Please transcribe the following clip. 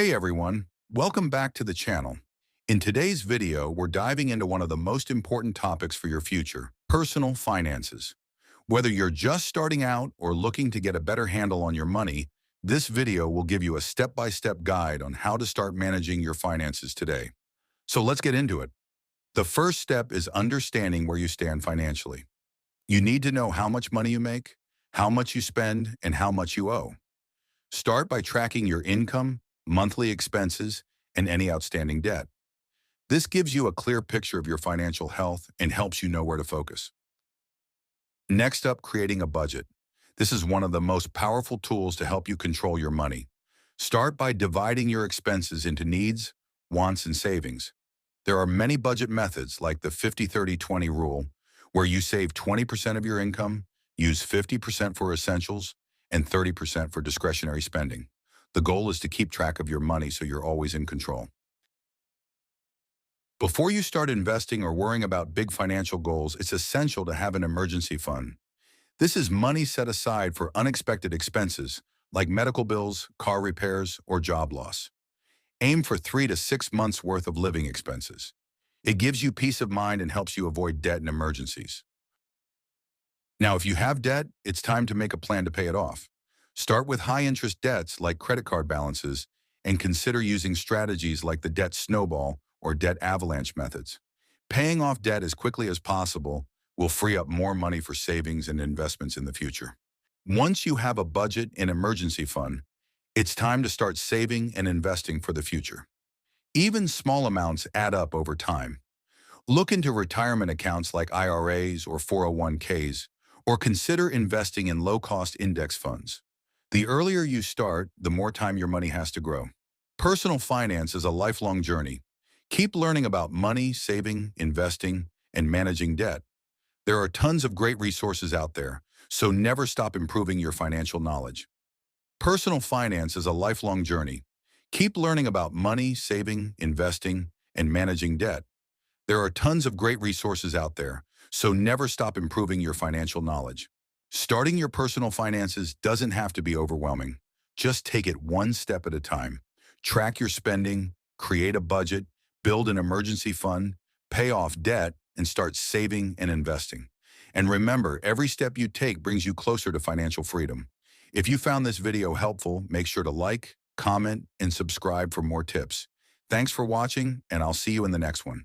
Hey everyone, welcome back to the channel. In today's video, we're diving into one of the most important topics for your future, personal finances. Whether you're just starting out or looking to get a better handle on your money, this video will give you a step-by-step guide on how to start managing your finances today. So let's get into it. The first step is understanding where you stand financially. You need to know how much money you make, how much you spend, and how much you owe. Start by tracking your income, monthly expenses, and any outstanding debt. This gives you a clear picture of your financial health and helps you know where to focus. Next up, creating a budget. This is one of the most powerful tools to help you control your money. Start by dividing your expenses into needs, wants, and savings. There are many budget methods like the 50-30-20 rule, where you save 20% of your income, use 50% for essentials, and 30% for discretionary spending. The goal is to keep track of your money so you're always in control. Before you start investing or worrying about big financial goals, it's essential to have an emergency fund. This is money set aside for unexpected expenses like medical bills, car repairs, or job loss. Aim for 3 to 6 months worth of living expenses. It gives you peace of mind and helps you avoid debt and emergencies. Now, if you have debt, it's time to make a plan to pay it off. Start with high-interest debts like credit card balances and consider using strategies like the debt snowball or debt avalanche methods. Paying off debt as quickly as possible will free up more money for savings and investments in the future. Once you have a budget and emergency fund, it's time to start saving and investing for the future. Even small amounts add up over time. Look into retirement accounts like IRAs or 401ks, or consider investing in low-cost index funds. The earlier you start, the more time your money has to grow. Personal finance is a lifelong journey. Keep learning about money, saving, investing, and managing debt. There are tons of great resources out there, so never stop improving your financial knowledge. Personal finance is a lifelong journey. Keep learning about money, saving, investing, and managing debt. There are tons of great resources out there, so never stop improving your financial knowledge. Starting your personal finances doesn't have to be overwhelming. Just take it one step at a time. Track your spending, create a budget, build an emergency fund, pay off debt, and start saving and investing. And remember, every step you take brings you closer to financial freedom. If you found this video helpful, make sure to like, comment, and subscribe for more tips. Thanks for watching, and I'll see you in the next one.